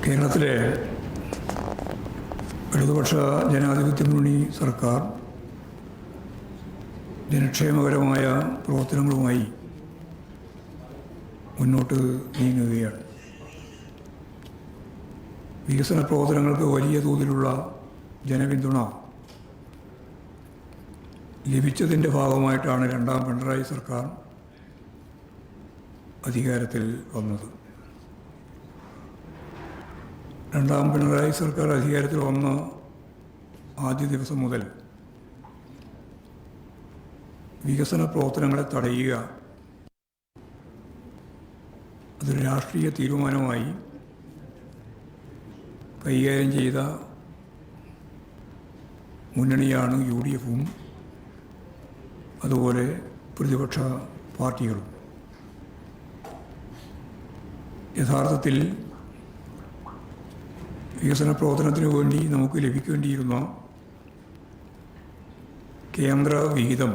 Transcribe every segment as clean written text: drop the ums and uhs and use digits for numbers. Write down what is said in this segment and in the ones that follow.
കേരളത്തിലെ ഇടതുപക്ഷ ജനാധിപത്യ മുന്നണി സർക്കാർ ജനക്ഷേമകരമായ പ്രവർത്തനങ്ങളുമായി മുന്നോട്ട് നീങ്ങുകയാണ്. വികസന പ്രവർത്തനങ്ങൾക്ക് വലിയ തോതിലുള്ള ജനപിന്തുണ ലഭിച്ചതിൻ്റെ ഭാഗമായിട്ടാണ് രണ്ടാം പിണറായി സർക്കാർ അധികാരത്തിൽ വന്നത്. രണ്ടാം പിണറായി സർക്കാർ അധികാരത്തിൽ വന്ന ആദ്യ ദിവസം മുതൽ വികസന പ്രവർത്തനങ്ങളെ തടയുക അതൊരു രാഷ്ട്രീയ തീരുമാനമായി കൈകാര്യം ചെയ്ത മുന്നണിയാണ് UDF-ഉം അതുപോലെ പ്രതിപക്ഷ പാർട്ടികളും. യഥാർത്ഥത്തിൽ വികസന പ്രവർത്തനത്തിന് വേണ്ടി നമുക്ക് ലഭിക്കേണ്ടിയിരുന്ന കേന്ദ്ര വിഹിതം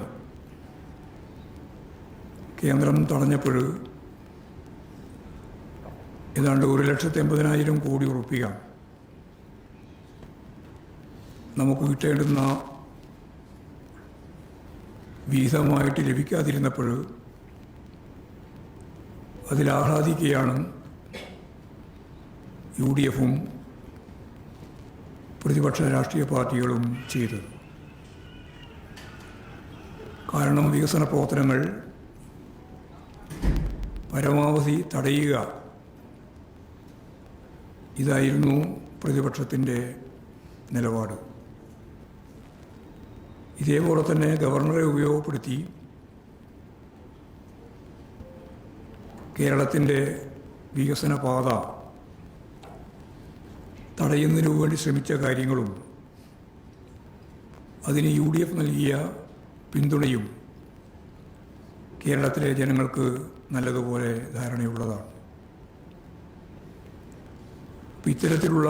കേന്ദ്രം തടഞ്ഞപ്പോൾ ഏതാണ്ട് 1,80,000 കോടി ഉറുപ്പിക നമുക്ക് കിട്ടേണ്ടുന്ന വിഹിതമായിട്ട് ലഭിക്കാതിരുന്നപ്പോൾ അതിലാഹ്ലാദിക്കുകയാണ് UDF-ഉം പ്രതിപക്ഷ രാഷ്ട്രീയ പാർട്ടികളും ചെയ്തത്. കാരണം വികസന പ്രവർത്തനങ്ങൾ പരമാവധി തടയുക ഇതായിരുന്നു പ്രതിപക്ഷത്തിൻ്റെ നിലപാട്. ഇതേപോലെ തന്നെ ഗവർണറെ ഉപയോഗപ്പെടുത്തി കേരളത്തിൻ്റെ വികസന പാത തടയുന്നതിനു വേണ്ടി ശ്രമിച്ച കാര്യങ്ങളും അതിന് UDF നൽകിയ പിന്തുണയും കേരളത്തിലെ ജനങ്ങൾക്ക് നല്ലതുപോലെ ധാരണയുള്ളതാണ്. ഇത്തരത്തിലുള്ള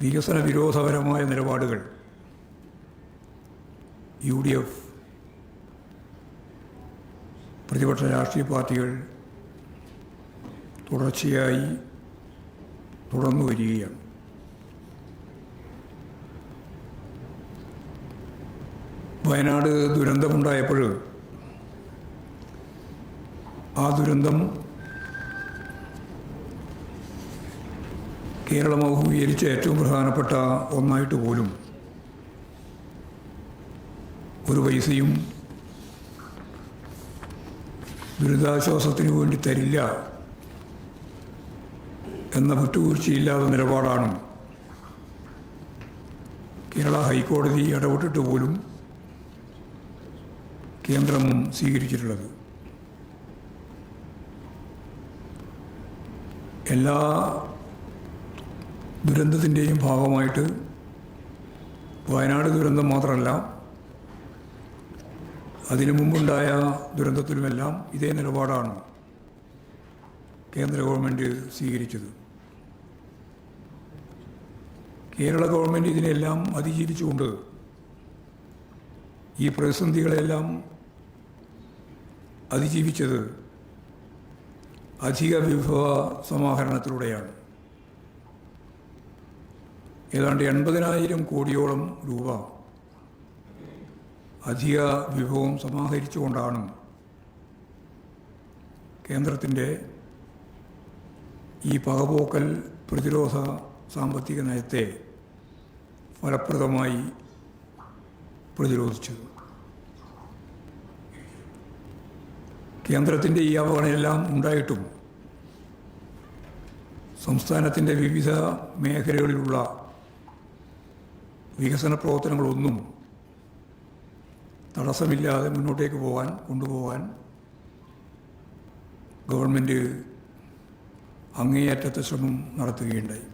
വികസന വിരോധപരമായ നിലപാടുകൾ UDF പ്രതിപക്ഷ രാഷ്ട്രീയ പാർട്ടികൾ തുടർച്ചയായി തുടർന്നു വരികയാണ്. വയനാട് ദുരന്തമുണ്ടായപ്പോൾ ആ ദുരന്തം കേരളം അഭിമുഖീകരിച്ച ഏറ്റവും പ്രധാനപ്പെട്ട ഒന്നായിട്ട് പോലും ഒരു പൈസയും ദുരിതാശ്വാസത്തിന് വേണ്ടി തരില്ല എന്ന വിട്ടുവീഴ്ചയില്ലാത്ത നിലപാടാണ് കേരള ഹൈക്കോടതി ഇടപെട്ടിട്ട് പോലും കേന്ദ്രം സ്വീകരിച്ചിട്ടുള്ളത്. എല്ലാ ദുരന്തത്തിൻ്റെയും ഭാഗമായിട്ട് വയനാട് ദുരന്തം മാത്രമല്ല, അതിനു മുമ്പുണ്ടായ ദുരന്തത്തിലുമെല്ലാം ഇതേ നിലപാടാണ് കേന്ദ്ര ഗവൺമെൻറ് സ്വീകരിച്ചത്. കേരള ഗവൺമെൻറ് ഇതിനെല്ലാം അതിജീവിച്ചുകൊണ്ട് ഈ പ്രതിസന്ധികളെല്ലാം അതിജീവിച്ചത് അധിക വിഭവ സമാഹരണത്തിലൂടെയാണ്. ഏതാണ്ട് 80,000 കോടിയോളം രൂപ അധിക വിഭവം സമാഹരിച്ചുകൊണ്ടാണ് കേന്ദ്രത്തിൻ്റെ ഈ പകപോക്കൽ പ്രതിരോധ സാമ്പത്തിക നയത്തെ ഫലപ്രദമായി പ്രതിരോധിച്ചത്. കേന്ദ്രത്തിൻ്റെ ഈ അവഗണനയെല്ലാം ഉണ്ടായിട്ടും സംസ്ഥാനത്തിൻ്റെ വിവിധ മേഖലകളിലുള്ള വികസന പ്രവർത്തനങ്ങളൊന്നും തടസ്സമില്ലാതെ മുന്നോട്ടേക്ക് കൊണ്ടുപോകാൻ ഗവൺമെൻറ് അങ്ങേയറ്റത്തെ ശ്രമം നടത്തുകയുണ്ടായി.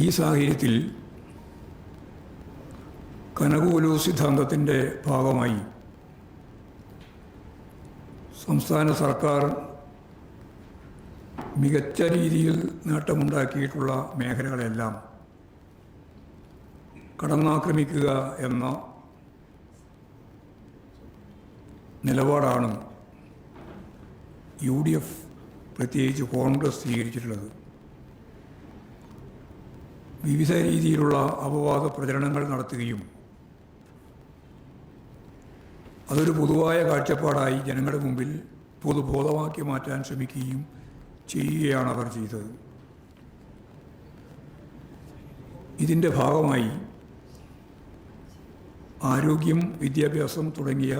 ഈ സാഹചര്യത്തിൽ കനകൂലു സിദ്ധാന്തത്തിൻ്റെ ഭാഗമായി സംസ്ഥാന സർക്കാർ മികച്ച രീതിയിൽ നേട്ടമുണ്ടാക്കിയിട്ടുള്ള മേഖലകളെല്ലാം കടന്നാക്രമിക്കുക എന്ന നിലപാടാണ് UDF പ്രത്യേകിച്ച് കോൺഗ്രസ് സ്വീകരിച്ചിട്ടുള്ളത്. വിവിധ രീതിയിലുള്ള അപവാദ പ്രചരണങ്ങൾ നടത്തുകയും അതൊരു പൊതുവായ കാഴ്ചപ്പാടായി ജനങ്ങളുടെ മുമ്പിൽ പൊതുബോധമാക്കി മാറ്റാൻ ശ്രമിക്കുകയും ചെയ്യുകയാണ് അവർ ചെയ്തത്. ഇതിൻ്റെ ഭാഗമായി ആരോഗ്യം, വിദ്യാഭ്യാസം തുടങ്ങിയ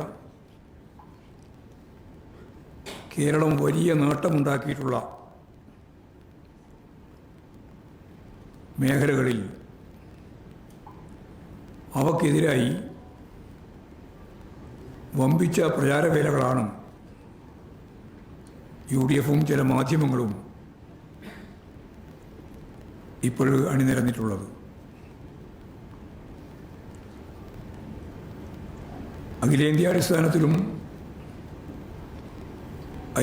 കേരളം വലിയ നേട്ടമുണ്ടാക്കിയിട്ടുള്ള മേഖലകളിൽ അവക്കെതിരായി വമ്പിച്ച പ്രചാരവേലകളാണ് UDFും ചില മാധ്യമങ്ങളും ഇപ്പോൾ അണിനിരന്നിട്ടുള്ളത്. അഖിലേന്ത്യാടിസ്ഥാനത്തിലും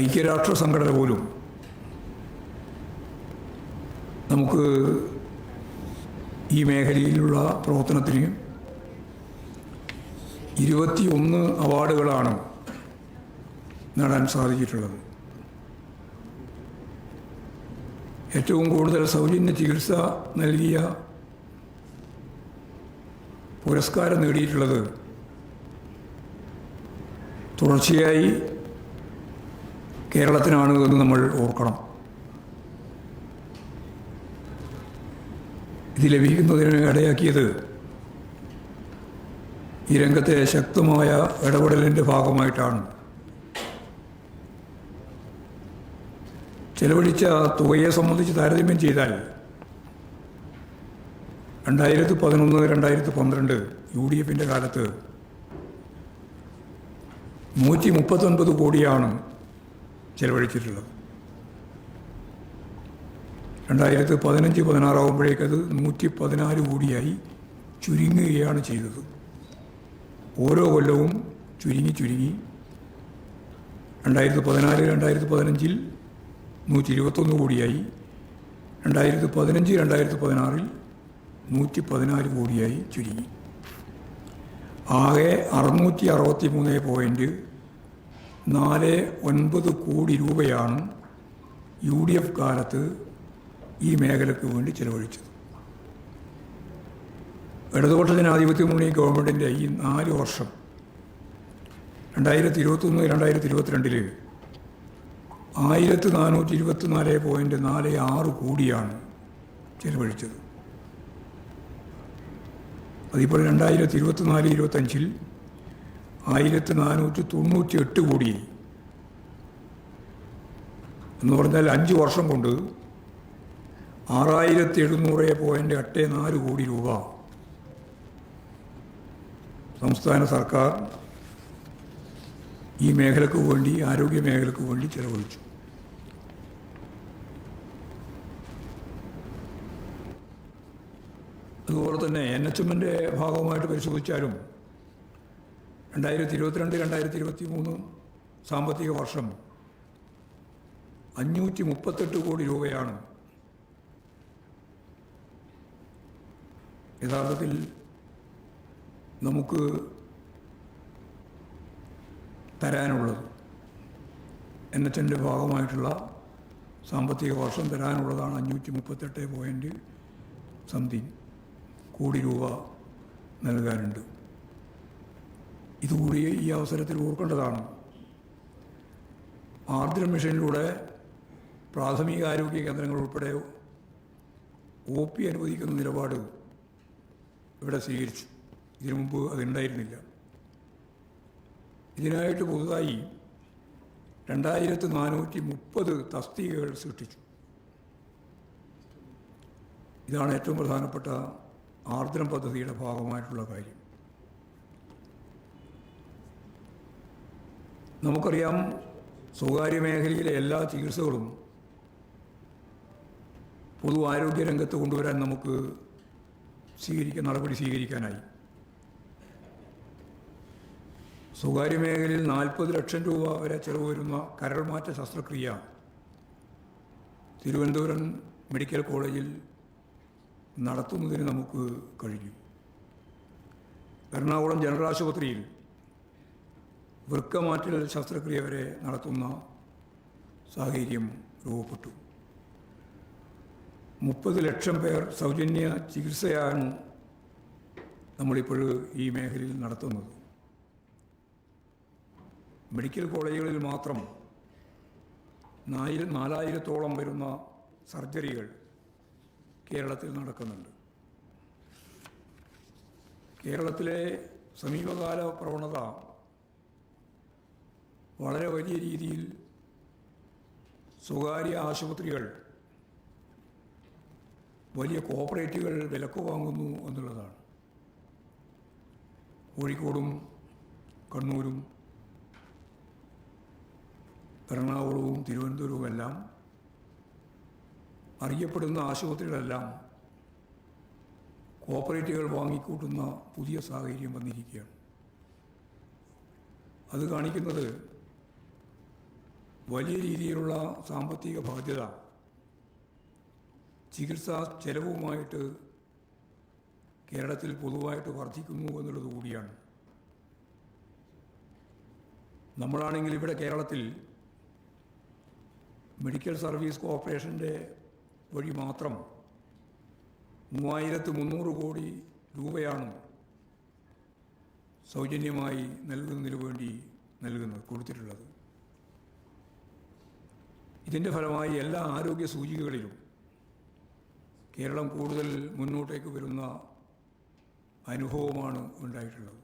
ഐക്യരാഷ്ട്ര സംഘടന പോലും നമുക്ക് ഈ മേഖലയിലുള്ള പ്രവർത്തനത്തിന് 21 അവാർഡുകളാണ് നേടാൻ സാധിച്ചിട്ടുള്ളത്. ഏറ്റവും കൂടുതൽ സൗജന്യ ചികിത്സ നൽകിയ പുരസ്കാരം നേടിയിട്ടുള്ളത് തുടർച്ചയായി കേരളത്തിനാണ് എന്ന് നമ്മൾ ഓർക്കണം. ഇത് ലഭിക്കുന്നതിന് ഇടയാക്കിയത് ഈ രംഗത്തെ ശക്തമായ ഇടപെടലിൻ്റെ ഭാഗമായിട്ടാണ്. ചെലവഴിച്ച തുകയെ സംബന്ധിച്ച് താരതമ്യം ചെയ്താൽ 2011-2012 UDFിൻ്റെ കാലത്ത് 139 കോടിയാണ് ചെലവഴിച്ചിട്ടുള്ളത്. 2015-16 ആകുമ്പോഴേക്കത് 114 കോടിയായി ചുരുങ്ങുകയാണ് ചെയ്തത്. ഓരോ കൊല്ലവും ചുരുങ്ങി 2014-2015 121 കോടിയായി, 2015-2016 114 കോടിയായി ചുരുങ്ങി. ആകെ 663.49 കോടി രൂപയാണ് UDF കാലത്ത് ഈ മേഖലയ്ക്ക് വേണ്ടി ചെലവഴിച്ചത്. ഇടതുപക്ഷ ജനാധിപത്യ മുന്നണി ഗവൺമെൻറ്റിൻ്റെ ഈ 4 വർഷം 2021-2022 1424.46 കോടിയാണ് ചെലവഴിച്ചത്. അതിപ്പോൾ 2024-25 1498 കോടി എന്ന് പറഞ്ഞാൽ 5 വർഷം കൊണ്ട് 6784 കോടി രൂപ സംസ്ഥാന സർക്കാർ ഈ മേഖലയ്ക്ക് വേണ്ടി, ആരോഗ്യ മേഖലയ്ക്ക് വേണ്ടി ചെലവഴിച്ചു. അതുപോലെ തന്നെ NHMൻ്റെ ഭാഗമായിട്ട് പരിശോധിച്ചാലും 2022-2023 സാമ്പത്തിക വർഷം 538 കോടി രൂപയാണ് യഥാർത്ഥത്തിൽ നമുക്ക് തരാനുള്ളത്. NHMൻ്റെ ഭാഗമായിട്ടുള്ള സാമ്പത്തിക വർഷം തരാനുള്ളതാണ് 538 കോടി രൂപ നൽകാനുണ്ട്. ഇതുകൂടി ഈ അവസരത്തിൽ ഓർക്കേണ്ടതാണ്. ആർദ്ര മിഷനിലൂടെ പ്രാഥമിക ആരോഗ്യ കേന്ദ്രങ്ങൾ ഉൾപ്പെടെ OP അനുവദിക്കുന്ന നിലപാട് ഇവിടെ സ്വീകരിച്ചു. ഇതിനു മുമ്പ് അതുണ്ടായിരുന്നില്ല. ഇതിനായിട്ട് പുതുതായി 2430 തസ്തികകൾ സൃഷ്ടിച്ചു. ഇതാണ് ഏറ്റവും പ്രധാനപ്പെട്ട ആർദ്രം പദ്ധതിയുടെ ഭാഗമായിട്ടുള്ള കാര്യം. നമുക്കറിയാം, സ്വകാര്യ മേഖലയിലെ എല്ലാ ചികിത്സകളും പൊതു ആരോഗ്യ രംഗത്ത് കൊണ്ടുവരാൻ നമുക്ക് നടപടി സ്വീകരിക്കാനായി. സ്വകാര്യ മേഖലയിൽ 40 ലക്ഷം രൂപ വരെ ചെലവ് വരുന്ന കരൾമാറ്റ ശസ്ത്രക്രിയ തിരുവനന്തപുരം മെഡിക്കൽ കോളേജിൽ നടത്തുന്നതിന് നമുക്ക് കഴിഞ്ഞു. എറണാകുളം ജനറൽ ആശുപത്രിയിൽ വൃക്കമാറ്റൽ ശസ്ത്രക്രിയ വരെ നടത്തുന്ന സാഹചര്യം രൂപപ്പെട്ടു. 30 ലക്ഷം പേർ സൗജന്യ ചികിത്സയാണ് നമ്മളിപ്പോൾ ഈ മേഖലയിൽ നടത്തുന്നത്. മെഡിക്കൽ കോളേജുകളിൽ മാത്രം 4000-ഓളം വരുന്ന സർജറികൾ കേരളത്തിൽ നടക്കുന്നുണ്ട്. കേരളത്തിലെ സമീപകാല പ്രവണത വളരെ വലിയ രീതിയിൽ സ്വകാര്യ ആശുപത്രികൾ വലിയ കോപ്പറേറ്റീവുകൾ വിലക്ക് വാങ്ങുന്നു എന്നുള്ളതാണ്. കോഴിക്കോടും കണ്ണൂരും എറണാകുളവും തിരുവനന്തപുരവും എല്ലാം അറിയപ്പെടുന്ന ആശുപത്രികളെല്ലാം കോപ്പറേറ്റീവുകൾ വാങ്ങിക്കൂട്ടുന്ന പുതിയ സാഹചര്യം വന്നിരിക്കുകയാണ്. അത് കാണിക്കുന്നത് വലിയ രീതിയിലുള്ള സാമ്പത്തിക ബാധ്യത ചികിത്സാ ചെലവുമായിട്ട് കേരളത്തിൽ പൊതുവായിട്ട് വർദ്ധിക്കുന്നു എന്നുള്ളത് കൂടിയാണ്. നമ്മളാണെങ്കിൽ ഇവിടെ കേരളത്തിൽ മെഡിക്കൽ സർവീസ് കോർപ്പറേഷൻ്റെ വഴി മാത്രം 3300 കോടി രൂപയാണ് സൗജന്യമായി നൽകുന്നതിന് വേണ്ടി കൊടുത്തിട്ടുള്ളത്. ഇതിൻ്റെ ഫലമായി എല്ലാ ആരോഗ്യ സൂചികകളിലും കേരളം കൂടുതൽ മുന്നോട്ടേക്ക് വരുന്ന അനുഭവമാണ് ഉണ്ടായിട്ടുള്ളത്.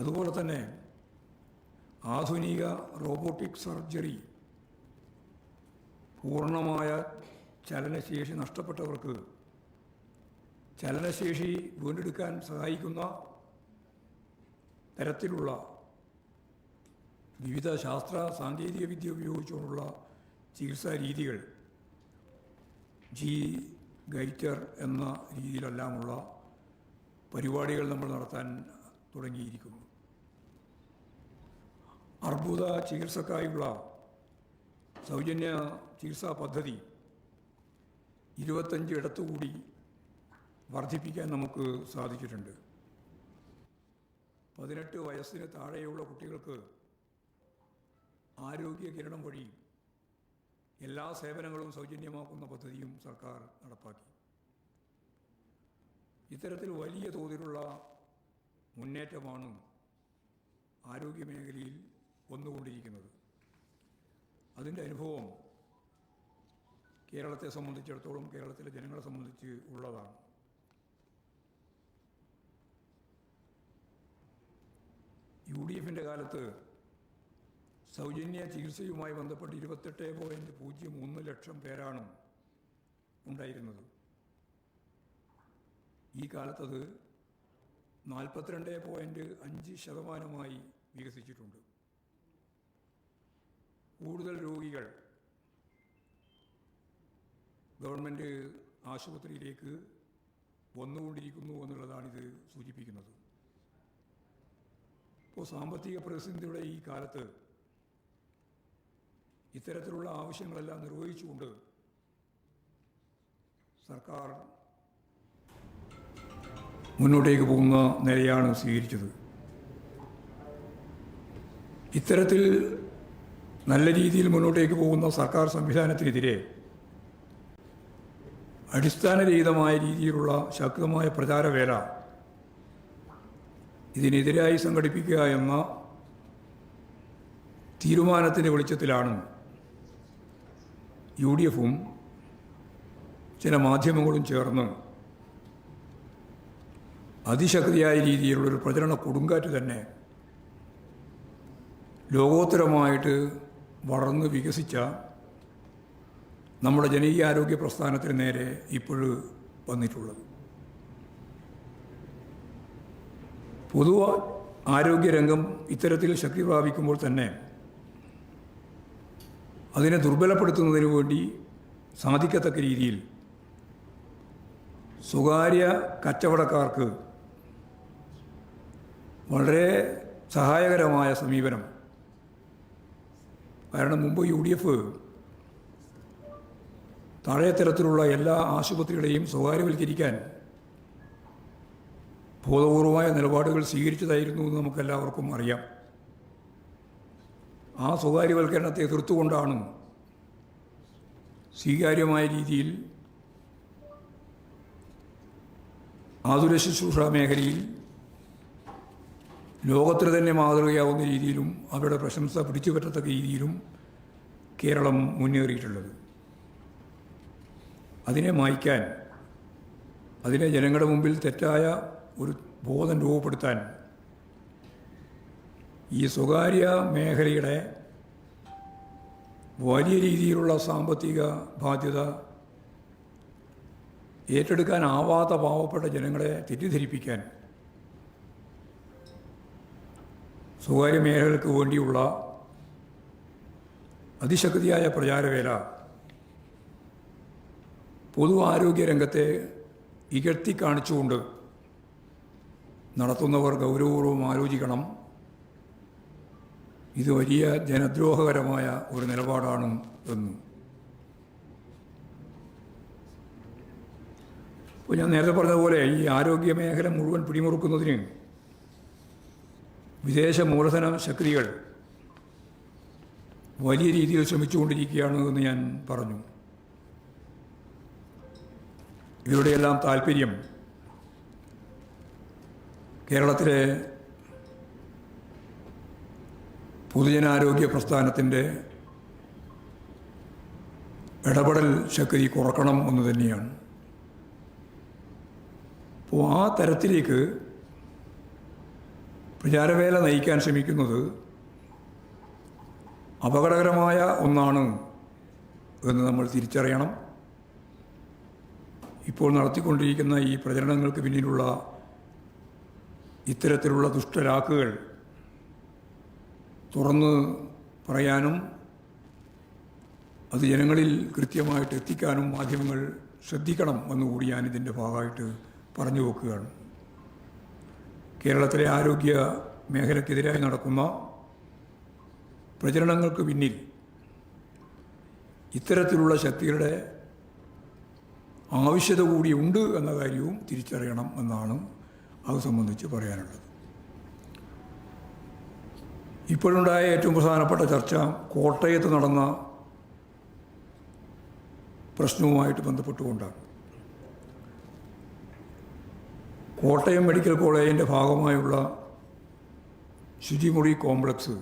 അതുപോലെ തന്നെ ആധുനിക റോബോട്ടിക് സർജറി പൂർണ്ണമായ ചലനശേഷി നഷ്ടപ്പെട്ടവർക്ക് ചലനശേഷി വീണ്ടെടുക്കാൻ സഹായിക്കുന്ന തരത്തിലുള്ള വിവിധ ശാസ്ത്ര സാങ്കേതിക വിദ്യ ഉപയോഗിച്ചുകൊണ്ടുള്ള ചികിത്സാ രീതികൾ ഗൈറ്റർ എന്ന രീതിയിലെല്ലാമുള്ള പരിപാടികൾ നമ്മൾ നടത്താൻ തുടങ്ങിയിരിക്കുന്നു. അർബുദ ചികിത്സക്കായുള്ള സൗജന്യ ചികിത്സാ പദ്ധതി 25 ഇടത്തുകൂടി വർദ്ധിപ്പിക്കാൻ നമുക്ക് സാധിച്ചിട്ടുണ്ട്. 18 വയസ്സിന് താഴെയുള്ള കുട്ടികൾക്ക് ആരോഗ്യ കിരണം വഴി എല്ലാ സേവനങ്ങളും സൗജന്യമാക്കുന്ന പദ്ധതിയും സർക്കാർ നടപ്പാക്കി. ഇത്തരത്തിൽ വലിയ തോതിലുള്ള മുന്നേറ്റമാണ് ആരോഗ്യമേഖലയിൽ വന്നുകൊണ്ടിരിക്കുന്നത്. അതിൻ്റെ അനുഭവം കേരളത്തെ സംബന്ധിച്ചിടത്തോളം, കേരളത്തിലെ ജനങ്ങളെ സംബന്ധിച്ച് ഉള്ളതാണ്. UDFൻ്റെ കാലത്ത് സൗജന്യ ചികിത്സയുമായി ബന്ധപ്പെട്ട് 28.01 ലക്ഷം പേരാണ് ഉണ്ടായിരുന്നത്. ഈ കാലത്തത് 42.5% വികസിച്ചിട്ടുണ്ട്. കൂടുതൽ രോഗികൾ ഗവൺമെൻറ് ആശുപത്രിയിലേക്ക് വന്നുകൊണ്ടിരിക്കുന്നു എന്നുള്ളതാണിത് സൂചിപ്പിക്കുന്നത്. ഇപ്പോൾ സാമ്പത്തിക പ്രതിസന്ധിയുടെ ഈ കാലത്ത് ഇത്തരത്തിലുള്ള ആവശ്യങ്ങളെല്ലാം നിർവഹിച്ചുകൊണ്ട് സർക്കാർ മുന്നോട്ടേക്ക് പോകുന്ന നിലയാണ് സ്വീകരിച്ചത്. ഇത്തരത്തിൽ നല്ല രീതിയിൽ മുന്നോട്ടേക്ക് പോകുന്ന സർക്കാർ സംവിധാനത്തിനെതിരെ അടിസ്ഥാനരഹിതമായ രീതിയിലുള്ള ശക്തമായ പ്രചാരവേല ഇതിനെതിരായി സംഘടിപ്പിക്കുക എന്ന തീരുമാനത്തിൻ്റെ വെളിച്ചത്തിലാണ് UDFും ചില മാധ്യമങ്ങളും ചേർന്ന് അതിശക്തിയായ രീതിയിലുള്ളൊരു പ്രചരണ കൊടുങ്കാറ്റ് തന്നെ ലോകോത്തരമായിട്ട് വളർന്ന് വികസിച്ച നമ്മുടെ ജനകീയാരോഗ്യ പ്രസ്ഥാനത്തിന് നേരെ ഇപ്പോഴും വന്നിട്ടുള്ളത്. പൊതു ആരോഗ്യരംഗം ഇത്തരത്തിൽ ശക്തി പ്രാപിക്കുമ്പോൾ തന്നെ അതിനെ ദുർബലപ്പെടുത്തുന്നതിന് വേണ്ടി സാധിക്കത്തക്ക രീതിയിൽ സ്വകാര്യ കച്ചവടക്കാർക്ക് വളരെ സഹായകരമായ സമീപനം. കാരണം മുമ്പ് UDF താഴെത്തരത്തിലുള്ള എല്ലാ ആശുപത്രികളെയും സ്വകാര്യവൽക്കരിക്കാൻ ബോധപൂർവമായ നിലപാടുകൾ സ്വീകരിച്ചതായിരുന്നു എന്ന് നമുക്കെല്ലാവർക്കും അറിയാം. ആ സ്വകാര്യവൽക്കരണത്തെ എതിർത്തുകൊണ്ടാണ് സ്വീകാര്യമായ രീതിയിൽ ആതുര ശുശ്രൂഷ മേഖലയിൽ ലോകത്തിന് തന്നെ മാതൃകയാവുന്ന രീതിയിലും അവരുടെ പ്രശംസ പിടിച്ചു പറ്റത്തക്ക രീതിയിലും കേരളം മുന്നേറിയിട്ടുള്ളത്. അതിനെ മായ്ക്കാൻ, അതിനെ ജനങ്ങളുടെ മുമ്പിൽ തെറ്റായ ഒരു ബോധം രൂപപ്പെടുത്താൻ ഈ സ്വകാര്യ മേഖലയുടെ വലിയ രീതിയിലുള്ള സാമ്പത്തിക ബാധ്യത ഏറ്റെടുക്കാനാവാത്ത പാവപ്പെട്ട ജനങ്ങളെ തെറ്റിദ്ധരിപ്പിക്കാൻ സ്വകാര്യ മേഖലകൾക്ക് വേണ്ടിയുള്ള അതിശക്തിയായ പ്രചാരവേല പൊതു ആരോഗ്യ രംഗത്തെ ഇകഴ്ത്തി കാണിച്ചുകൊണ്ട് നടത്തുന്നവർ ഗൗരവപൂർവ്വം ആലോചിക്കണം. ഇത് വലിയ ജനദ്രോഹകരമായ ഒരു നിലപാടാണ് എന്ന്. ഇപ്പോൾ ഞാൻ നേരത്തെ പറഞ്ഞതുപോലെ ഈ ആരോഗ്യ മേഖല മുഴുവൻ പിടിമുറുക്കുന്നതിന് വിദേശ മൂലധന ശക്തികൾ വലിയ രീതിയിൽ ശ്രമിച്ചുകൊണ്ടിരിക്കുകയാണ് എന്ന് ഞാൻ പറഞ്ഞു. ഇവരുടെയെല്ലാം താല്പര്യം കേരളത്തിലെ പൊതുജനാരോഗ്യ പ്രസ്ഥാനത്തിൻ്റെ ഇടപെടൽ ശക്തി കുറക്കണം എന്ന് തന്നെയാണ്. അപ്പോൾ ആ തരത്തിലേക്ക് പ്രചാരവേല നയിക്കാൻ ശ്രമിക്കുന്നത് അപകടകരമായ ഒന്നാണ് എന്ന് നമ്മൾ തിരിച്ചറിയണം. ഇപ്പോൾ നടത്തിക്കൊണ്ടിരിക്കുന്ന ഈ പ്രചരണങ്ങൾക്ക് പിന്നിലുള്ള ഇത്തരത്തിലുള്ള ദുഷ്ടരാക്കുകൾ തുറന്ന് പറയാനും അത് ജനങ്ങളിൽ കൃത്യമായിട്ട് എത്തിക്കാനും മാധ്യമങ്ങൾ ശ്രദ്ധിക്കണം എന്നുകൂടി ഞാനിതിൻ്റെ ഭാഗമായിട്ട് പറഞ്ഞു വെക്കുകയാണ്. കേരളത്തിലെ ആരോഗ്യ മേഖലയ്ക്കെതിരായി നടക്കുന്ന പ്രചരണങ്ങൾക്ക് പിന്നിൽ ഇത്തരത്തിലുള്ള ശക്തികളുടെ ആവശ്യത കൂടി ഉണ്ട് എന്ന കാര്യവും തിരിച്ചറിയണം എന്നാണ് അത് സംബന്ധിച്ച് പറയാനുള്ളത്. ഇപ്പോഴുണ്ടായ ഏറ്റവും പ്രധാനപ്പെട്ട ചർച്ച കോട്ടയത്ത് നടന്ന പ്രശ്നവുമായിട്ട് ബന്ധപ്പെട്ടുകൊണ്ടാണ്. കോട്ടയം മെഡിക്കൽ കോളേജിൻ്റെ ഭാഗമായുള്ള ശുചിമുറി കോംപ്ലക്സ്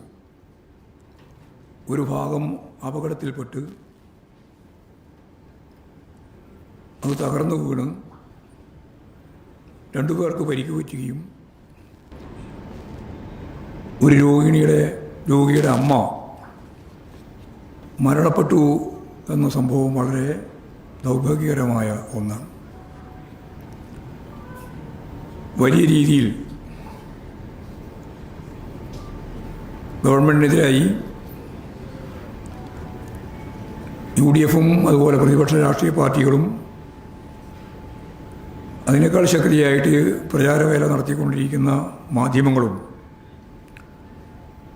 ഒരു ഭാഗം അപകടത്തിൽപ്പെട്ട് അത് തകർന്നു വീണ് 2 പേർക്ക് പരിക്ക് പറ്റുകയും ഒരു രോഗിയുടെ അമ്മ മരണപ്പെട്ടു എന്ന സംഭവം വളരെ ദൗർഭാഗ്യകരമായ ഒന്നാണ്. വലിയ രീതിയിൽ ഗവൺമെൻറ്റിനെതിരായി UDFും അതുപോലെ പ്രതിപക്ഷ രാഷ്ട്രീയ പാർട്ടികളും അതിനേക്കാൾ ശക്തിയായിട്ട് പ്രചാരവേല നടത്തിക്കൊണ്ടിരിക്കുന്ന മാധ്യമങ്ങളും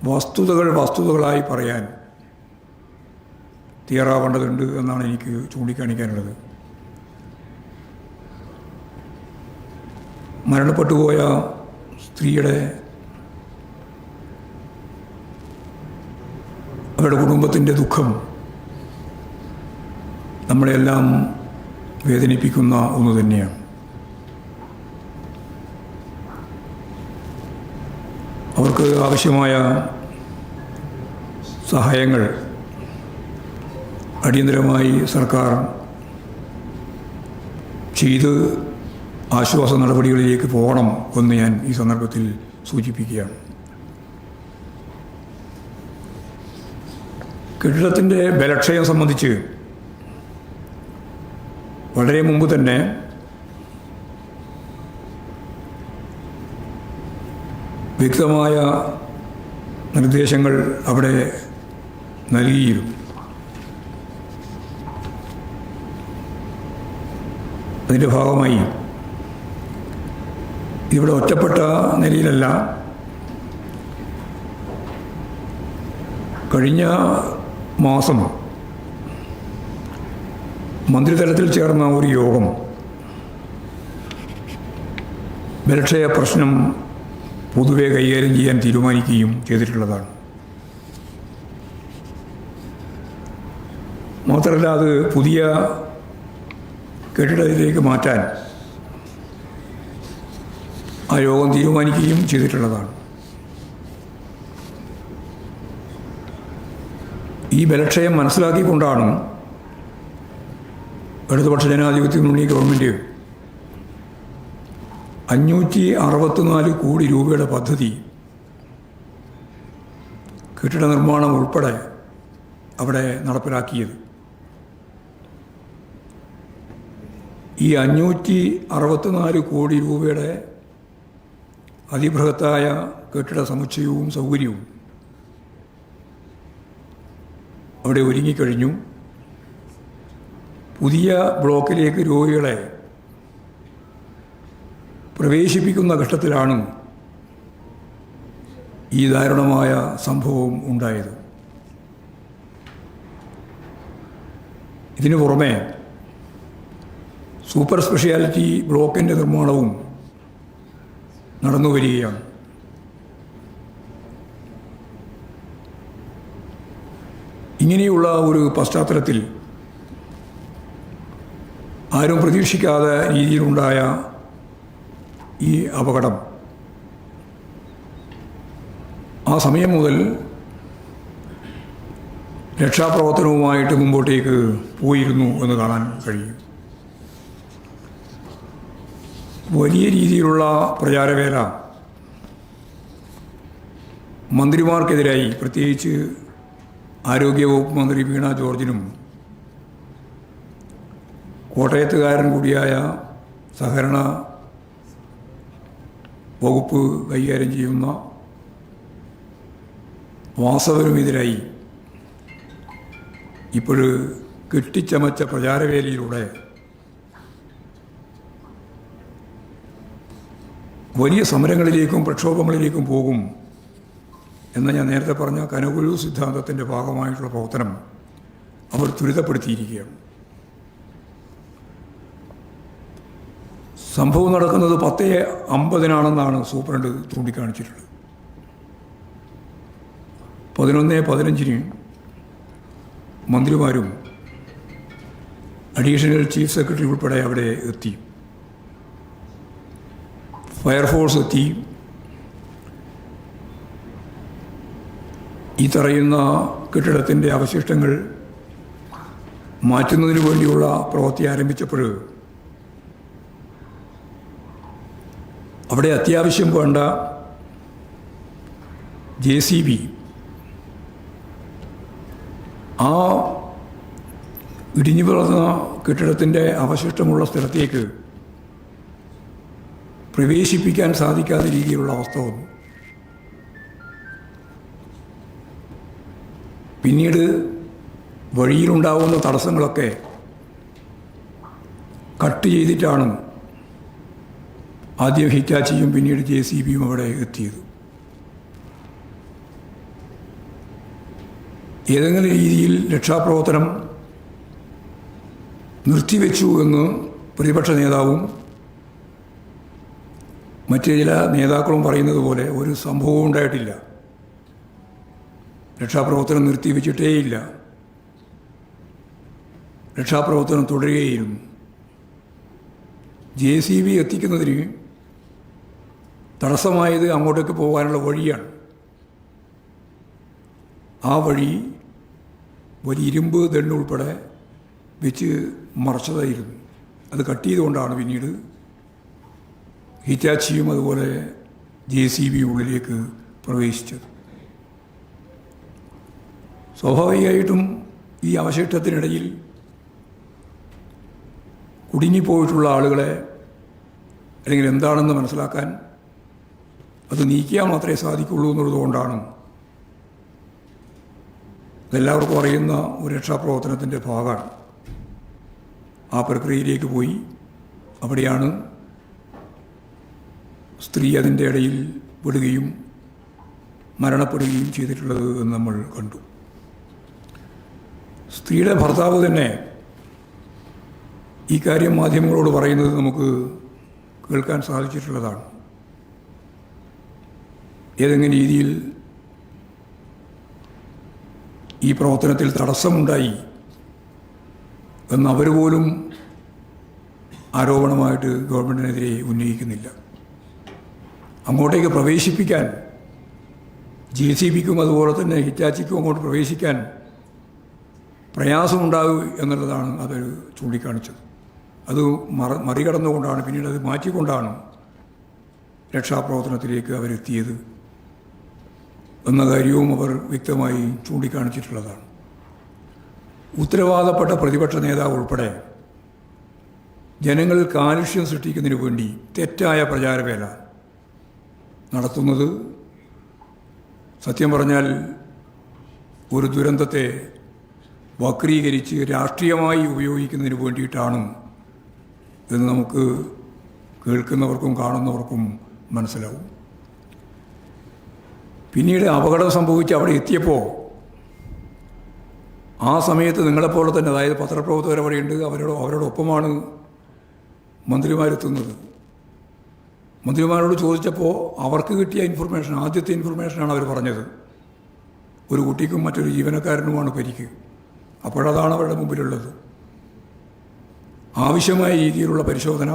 വസ്തുതകളായി പറയാൻ തയ്യാറാവേണ്ടതുണ്ട് എന്നാണ് എനിക്ക് ചൂണ്ടിക്കാണിക്കാനുള്ളത്. മരണപ്പെട്ടുപോയ സ്ത്രീയുടെ അവരുടെ കുടുംബത്തിൻ്റെ ദുഃഖം നമ്മളെല്ലാം വേദനിപ്പിക്കുന്ന ഒന്ന് തന്നെയാണ്. അവർക്ക് ആവശ്യമായ സഹായങ്ങൾ അടിയന്തരമായി സർക്കാർ ചെയ്ത് ആശ്വാസ നടപടികളിലേക്ക് പോകണം എന്ന് ഞാൻ ഈ സന്ദർഭത്തിൽ സൂചിപ്പിക്കുകയാണ്. കെട്ടിടത്തിൻ്റെ ബലക്ഷയം സംബന്ധിച്ച് വളരെ മുമ്പ് തന്നെ വ്യക്തമായ നിർദ്ദേശങ്ങൾ അവിടെ നൽകിയിരുന്നു. അതിൻ്റെ ഭാഗമായി ഇവിടെ ഒറ്റപ്പെട്ട നിലയിലല്ല, കഴിഞ്ഞ മാസം മന്ത്രിതലത്തിൽ ചേർന്ന ഒരു യോഗം ബലക്ഷയ പ്രശ്നം പൊതുവെ കൈകാര്യം ചെയ്യാൻ തീരുമാനിക്കുകയും ചെയ്തിട്ടുള്ളതാണ്. മാത്രമല്ല അത് പുതിയ കെട്ടിടത്തിലേക്ക് മാറ്റാൻ ആ യോഗം തീരുമാനിക്കുകയും ചെയ്തിട്ടുള്ളതാണ്. ഈ ബലക്ഷയം മനസ്സിലാക്കിക്കൊണ്ടാണ് ഇടതുപക്ഷ ജനാധിപത്യ മുന്നണി ഗവൺമെൻറ് 564 കോടി രൂപയുടെ പദ്ധതി കെട്ടിട നിർമ്മാണം ഉൾപ്പെടെ അവിടെ നടപ്പിലാക്കിയത്. ഈ 564 കോടി രൂപയുടെ അതിബൃഹത്തായ കെട്ടിട സമുച്ചയവും സൗകര്യവും അവിടെ ഒരുങ്ങിക്കഴിഞ്ഞു. പുതിയ ബ്ലോക്കിലേക്ക് രോഗികളെ പ്രവേശിപ്പിക്കുന്ന ഘട്ടത്തിലാണ് ഈ ദാരുണമായ സംഭവം ഉണ്ടായത്. ഇതിനു പുറമെ സൂപ്പർ സ്പെഷ്യാലിറ്റി ബ്ലോക്കിൻ്റെ നിർമ്മാണവും നടന്നു വരികയാണ്. ഇങ്ങനെയുള്ള ഒരു പശ്ചാത്തലത്തിൽ ആരും പ്രതീക്ഷിക്കാത്ത രീതിയിലുണ്ടായ ഈ അപകടം ആ സമയം മുതൽ രക്ഷാപ്രവർത്തനവുമായിട്ട് മുമ്പോട്ടേക്ക് പോയിരുന്നു എന്ന് കാണാൻ കഴിയും. വലിയ രീതിയിലുള്ള പ്രചാരവേല മന്ത്രിമാർക്കെതിരായി, പ്രത്യേകിച്ച് ആരോഗ്യവകുപ്പ് മന്ത്രി വീണ ജോർജിനും കോട്ടയത്തുകാരൻ കൂടിയായ സഹകരണ വകുപ്പ് കൈകാര്യം ചെയ്യുന്ന വാസവനുമെതിരായി ഇപ്പോൾ കെട്ടിച്ചമച്ച പ്രചാരവേലയിലൂടെ വലിയ സമരങ്ങളിലേക്കും പ്രക്ഷോഭങ്ങളിലേക്കും പോകും എന്ന് ഞാൻ നേരത്തെ പറഞ്ഞ കനകുലു സിദ്ധാന്തത്തിൻ്റെ ഭാഗമായിട്ടുള്ള പ്രവർത്തനം അവർ ത്വരിതപ്പെടുത്തിയിരിക്കുകയാണ്. സംഭവം നടക്കുന്നത് 10:50 സൂപ്രണ്ട് ചൂണ്ടിക്കാണിച്ചിട്ടുള്ളത്. 11:15 മന്ത്രിമാരും അഡീഷണൽ ചീഫ് സെക്രട്ടറി ഉൾപ്പെടെ അവിടെ എത്തി. ഫയർഫോഴ്സ് എത്തി. ഈ തറയുന്ന കെട്ടിടത്തിൻ്റെ അവശിഷ്ടങ്ങൾ മാറ്റുന്നതിന് വേണ്ടിയുള്ള പ്രവൃത്തി ആരംഭിച്ചപ്പോൾ അവിടെ അത്യാവശ്യം വേണ്ട JCB ആ ഇടിഞ്ഞു പിളർന്ന കെട്ടിടത്തിൻ്റെ അവശിഷ്ടമുള്ള സ്ഥലത്തേക്ക് പ്രവേശിപ്പിക്കാൻ സാധിക്കാത്ത രീതിയിലുള്ള അവസ്ഥ വന്നു. പിന്നീട് വഴിയിലുണ്ടാകുന്ന തടസ്സങ്ങളൊക്കെ കട്ട് ചെയ്തിട്ടാണ് ആദ്യം ഹിറ്റാച്ചിയും പിന്നീട് JCBയും അവിടെ എത്തിയത്. ഏതെങ്കിലും രീതിയിൽ രക്ഷാപ്രവർത്തനം നിർത്തിവെച്ചു എന്ന് പ്രതിപക്ഷ നേതാവും മറ്റു ചില നേതാക്കളും പറയുന്നത് പോലെ ഒരു സംഭവവും ഉണ്ടായിട്ടില്ല. രക്ഷാപ്രവർത്തനം നിർത്തിവെച്ചിട്ടേയില്ല. രക്ഷാപ്രവർത്തനം തുടരുകയായിരുന്നു. JCB എത്തിക്കുന്നതിന് തടസ്സമായത് അങ്ങോട്ടേക്ക് പോകാനുള്ള വഴിയാണ്. ആ വഴി വലിയ ഇരുമ്പ് ദണ്ടുൾപ്പെടെ വെച്ച് മറച്ചതായിരുന്നു. അത് കട്ട് ചെയ്തുകൊണ്ടാണ് പിന്നീട് ഹിറ്റാച്ചിയും അതുപോലെ JCB ഉള്ളിലേക്ക് പ്രവേശിച്ചത്. സ്വാഭാവികമായിട്ടും ഈ അവശിഷ്ടത്തിനിടയിൽ കുടുങ്ങിപ്പോയിട്ടുള്ള ആളുകളെ അല്ലെങ്കിൽ എന്താണെന്ന് മനസ്സിലാക്കാൻ അത് നീക്കിയാൽ മാത്രമേ സാധിക്കുള്ളൂ എന്നുള്ളതുകൊണ്ടാണ് അതെല്ലാവർക്കും അറിയുന്ന ഒരു രക്ഷാപ്രവർത്തനത്തിൻ്റെ ഭാഗമാണ്. ആ പ്രക്രിയയിലേക്ക് പോയി. അവിടെയാണ് സ്ത്രീ അതിൻ്റെ ഇടയിൽ പെടുകയും മരണപ്പെടുകയും ചെയ്തിട്ടുള്ളത് എന്ന് നമ്മൾ കണ്ടു. സ്ത്രീയുടെ ഭർത്താവ് തന്നെ ഈ കാര്യം മാധ്യമങ്ങളോട് പറയുന്നത് നമുക്ക് കേൾക്കാൻ സാധിച്ചിട്ടുള്ളതാണ്. ഏതെങ്കിലും രീതിയിൽ ഈ പ്രവർത്തനത്തിൽ തടസ്സമുണ്ടായി എന്ന് അവർ പോലും ആരോപണമായിട്ട് ഗവൺമെൻറ്റിനെതിരെ ഉന്നയിക്കുന്നില്ല. അങ്ങോട്ടേക്ക് പ്രവേശിപ്പിക്കാൻ JCBക്കും അതുപോലെ തന്നെ ഹിറ്റാച്ചിക്കും അങ്ങോട്ട് പ്രവേശിക്കാൻ പ്രയാസമുണ്ടാകും എന്നുള്ളതാണ് അവർ ചൂണ്ടിക്കാണിച്ചത്. അത് മറികടന്നുകൊണ്ടാണ്, പിന്നീട് അത് മാറ്റിക്കൊണ്ടാണ് രക്ഷാപ്രവർത്തനത്തിലേക്ക് അവരെത്തിയത് എന്ന കാര്യവും അവർ വ്യക്തമായി ചൂണ്ടിക്കാണിച്ചിട്ടുള്ളതാണ്. ഉത്തരവാദപ്പെട്ട പ്രതിപക്ഷ നേതാവ് ഉൾപ്പെടെ ജനങ്ങളിൽ കാലുഷ്യം സൃഷ്ടിക്കുന്നതിന് വേണ്ടി തെറ്റായ പ്രചാരവേല നടത്തുന്നത് സത്യം പറഞ്ഞാൽ ഒരു ദുരന്തത്തെ വക്രീകരിച്ച് രാഷ്ട്രീയമായി ഉപയോഗിക്കുന്നതിന് വേണ്ടിയിട്ടാണ് എന്ന് നമുക്ക് കേൾക്കുന്നവർക്കും കാണുന്നവർക്കും മനസ്സിലാവും. പിന്നീട് അപകടം സംഭവിച്ച് അവിടെ എത്തിയപ്പോൾ ആ സമയത്ത് നിങ്ങളെപ്പോലെ തന്നെ, അതായത് പത്രപ്രവർത്തകർ അവിടെയുണ്ട്, അവരോടൊപ്പമാണ് മന്ത്രിമാരെത്തുന്നത്. മന്ത്രിമാരോട് ചോദിച്ചപ്പോൾ അവർക്ക് കിട്ടിയ ഇൻഫർമേഷൻ, ആദ്യത്തെ ഇൻഫർമേഷനാണ് അവർ പറഞ്ഞത്, ഒരു കുട്ടിക്കും മറ്റൊരു ജീവനക്കാരനുമാണ് പരിക്ക്. അപ്പോഴതാണ് അവരുടെ മുമ്പിലുള്ളത്. ആവശ്യമായ രീതിയിലുള്ള പരിശോധന,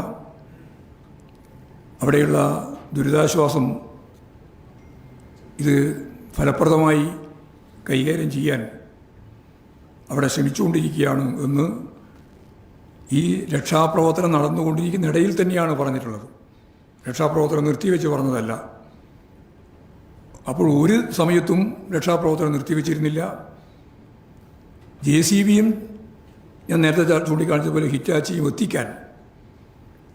അവിടെയുള്ള ദുരിതാശ്വാസം ഇത് ഫലപ്രദമായി കൈകാര്യം ചെയ്യാൻ അവിടെ ശ്രമിച്ചുകൊണ്ടിരിക്കുകയാണ് എന്ന് ഈ രക്ഷാപ്രവർത്തനം നടന്നുകൊണ്ടിരിക്കുന്ന ഇടയിൽ തന്നെയാണ് പറഞ്ഞിട്ടുള്ളത്. രക്ഷാപ്രവർത്തനം നിർത്തിവെച്ച് പറഞ്ഞതല്ല. അപ്പോൾ ഒരു സമയത്തും രക്ഷാപ്രവർത്തനം നിർത്തിവെച്ചിരുന്നില്ല. JCBയും ഞാൻ നേരത്തെ ചൂണ്ടിക്കാണിച്ചതുപോലെ ഹിറ്റാച്ചിയും എത്തിക്കാൻ